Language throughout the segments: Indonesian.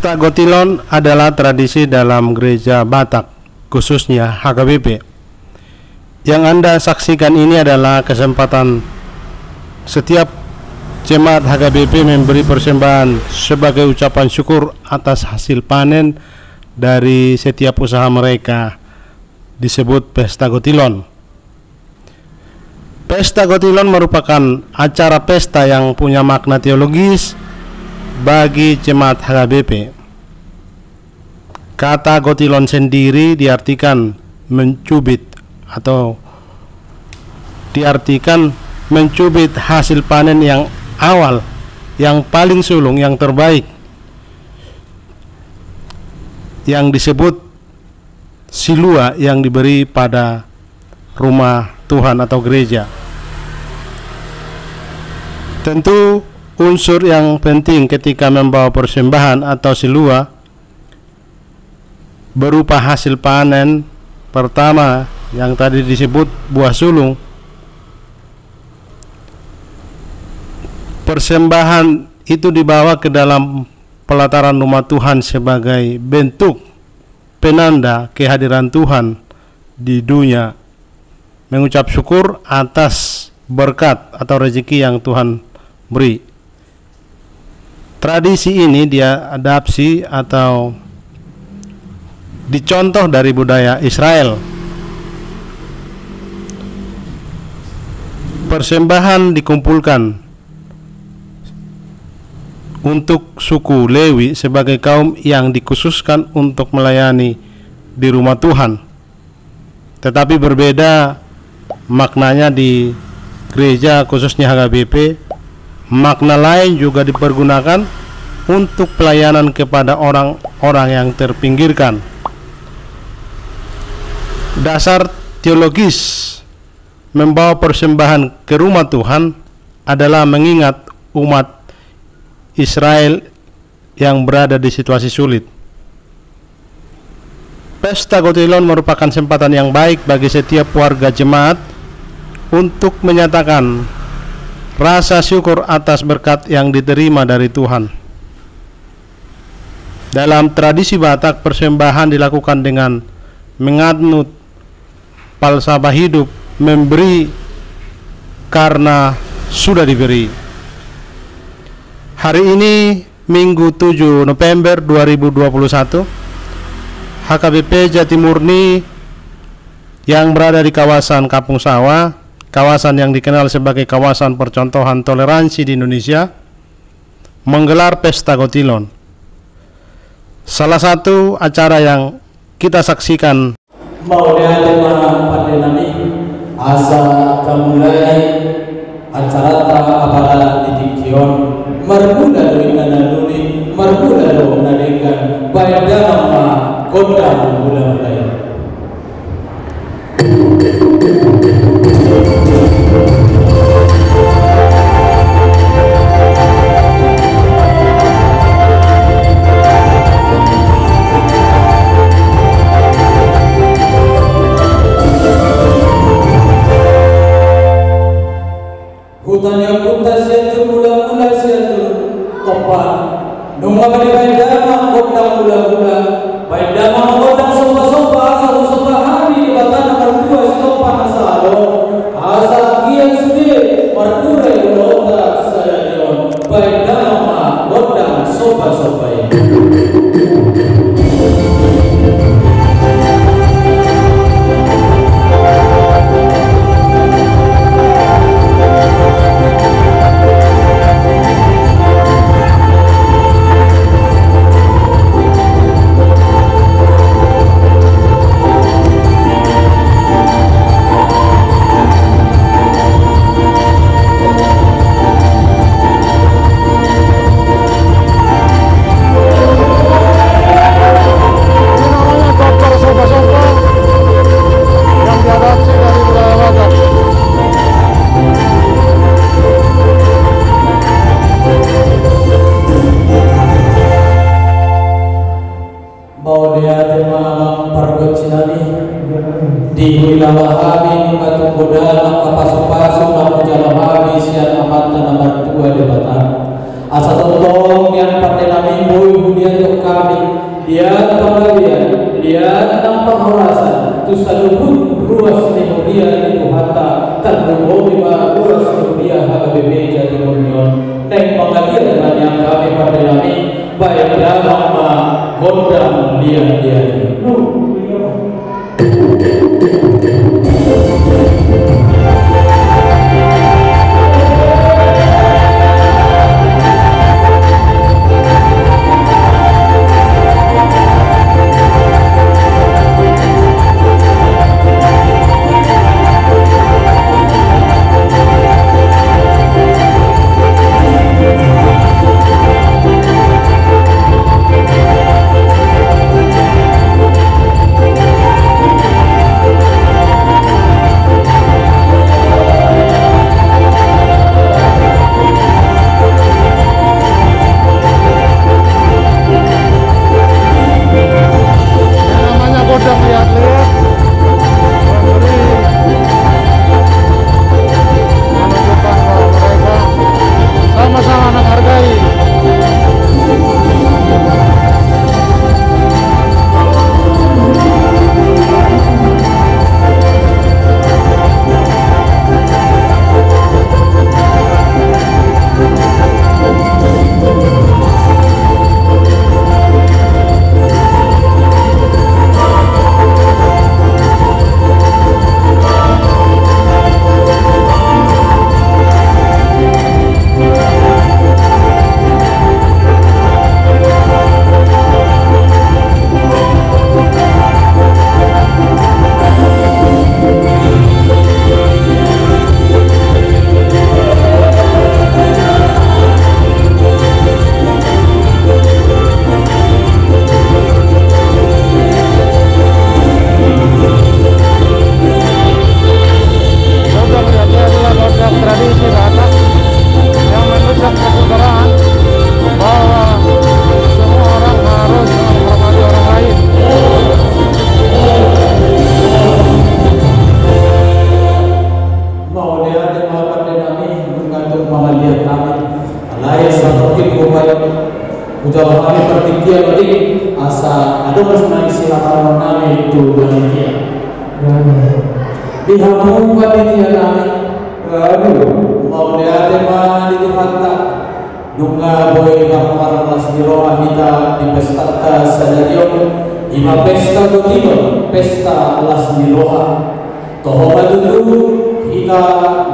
Pesta Gotilon adalah tradisi dalam gereja Batak, khususnya HKBP. Yang Anda saksikan ini adalah kesempatan setiap jemaat HKBP memberi persembahan sebagai ucapan syukur atas hasil panen dari setiap usaha mereka, disebut Pesta Gotilon. Pesta Gotilon merupakan acara pesta yang punya makna teologis bagi jemaat HKBP. Kata Gotilon sendiri diartikan mencubit atau diartikan mencubit hasil panen yang awal, yang paling sulung, yang terbaik, yang disebut silua yang diberi pada rumah Tuhan atau gereja. Tentu unsur yang penting ketika membawa persembahan atau silua berupa hasil panen pertama yang tadi disebut buah sulung. Persembahan itu dibawa ke dalam pelataran rumah Tuhan sebagai bentuk penanda kehadiran Tuhan di dunia, mengucap syukur atas berkat atau rezeki yang Tuhan beri. Tradisi ini dia adapsi atau dicontoh dari budaya Israel. Persembahan dikumpulkan untuk suku Lewi sebagai kaum yang dikhususkan untuk melayani di rumah Tuhan. Tetapi berbeda maknanya di gereja khususnya HKBP. Makna lain juga dipergunakan untuk pelayanan kepada orang-orang yang terpinggirkan. Dasar teologis membawa persembahan ke rumah Tuhan adalah mengingat umat Israel yang berada di situasi sulit. Pesta Gotilon merupakan kesempatan yang baik bagi setiap warga jemaat untuk menyatakan rasa syukur atas berkat yang diterima dari Tuhan. Dalam tradisi Batak, persembahan dilakukan dengan menganut falsafah hidup, memberi karena sudah diberi. Hari ini Minggu 7 November 2021, HKBP Jatimurni yang berada di kawasan Kampung Sawah, kawasan yang dikenal sebagai kawasan percontohan toleransi di Indonesia, menggelar Pesta Gotilon. Salah satu acara yang kita saksikan asa kamulai acara apabila didikion marmula dari nanaluni marmula dari nadengan bayar nama kota mulai. Hutanya kota siatu mula-mula siatu topan nunga bani dama kota mula-mula baik dama kota sopa-sopa asal sopa hari di batana mertua si topan asalo asal kian sendiri mertua yang kota saya yon baik dama kota sopa-sopa dia. Ucapan kami pertikia tadi asa ada masna silakan nami itu panitia. Dihamu panitia nami. Aduh, mau dia tema di tempat nunga boy kamar masjiro ahita di pesta sadarion ima pesta gotino pesta lasmiroha tohoma dulu kita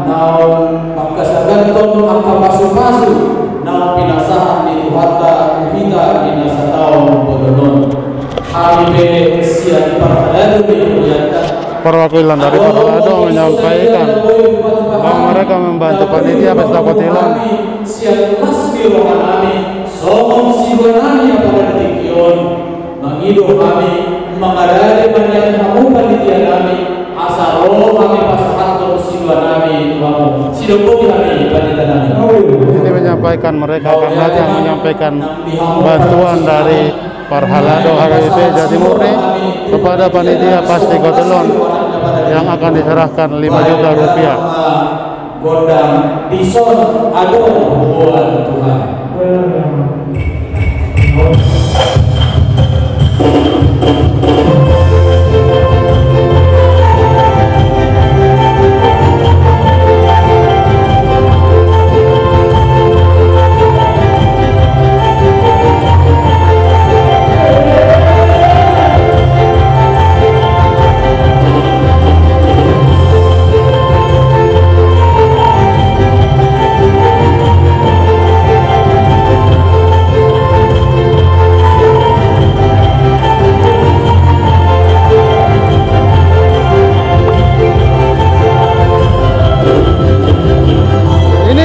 naon makasaganton angka pasu-pasu naon pinasahan di tuhata kita pinasataon bodonon kami be siap perhaladu di perwakilan dari Parhalado menyampaikan bahwa mereka membantu panitia pesta kotilon. Siap masbiro kami, somong siwanami pada tikion, mengido kami, mengadari banyak kamu panitia kami, asal kami pasahaton siwanami kamu, sidopo kami panitia kami. Ini menyampaikan mereka akan datang menyampaikan bantuan dari Parhalado HKBP Jatimurni kepada panitia pasti kotilon yang akan diserahkan 5 juta rupiah. Godang dison aduh buat Tuhan.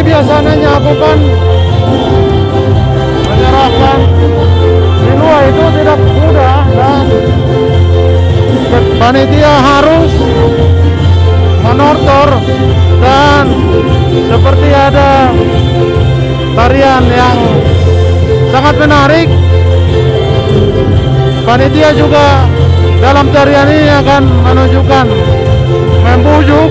Biasanya aku kan menyerahkan di luar itu tidak mudah dan panitia harus menortor dan seperti ada tarian yang sangat menarik. Panitia juga dalam tarian ini akan menunjukkan membujuk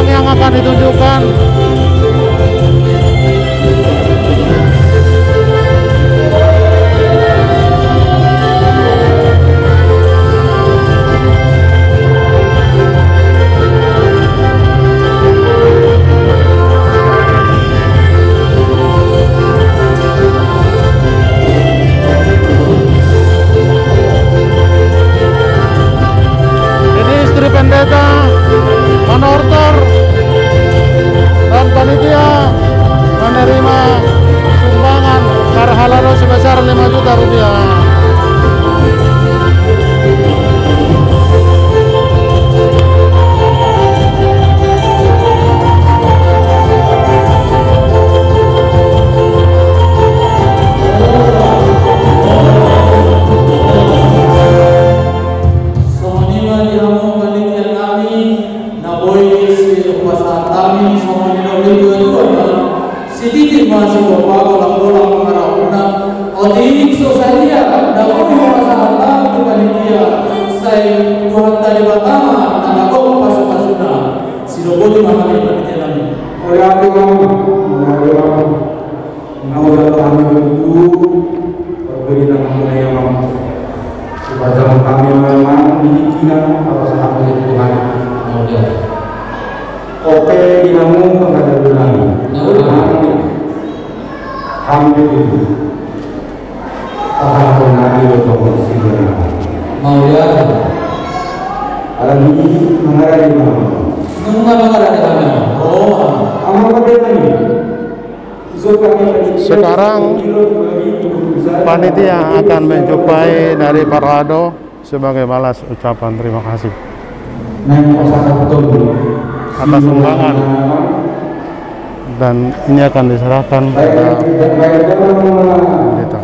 yang akan ditunjukkan. Maboy si pasatami sama ni dua si titik masih bawa bola mengarahuna odi sosalia namun pasatami itu panitia saya Tuhan tadi pertama nanago pasuna si robot mahal panitia nami oleh aku mengajar kami itu berbeda dengan yang supaya kami memang dikinan apa sahabat Tuhan. Oke, dinamu kepada Tuhan. Hampir itu. Tahan penari untuk bersinar. mau ya Alam ini mengarah di mana? mengarah di mana? Oh, Amal pada ini. Sekarang panitia akan menjumpai dari Parado sebagai balas ucapan terima kasih atas sumbangan, dan ini akan diserahkan pada pendeta.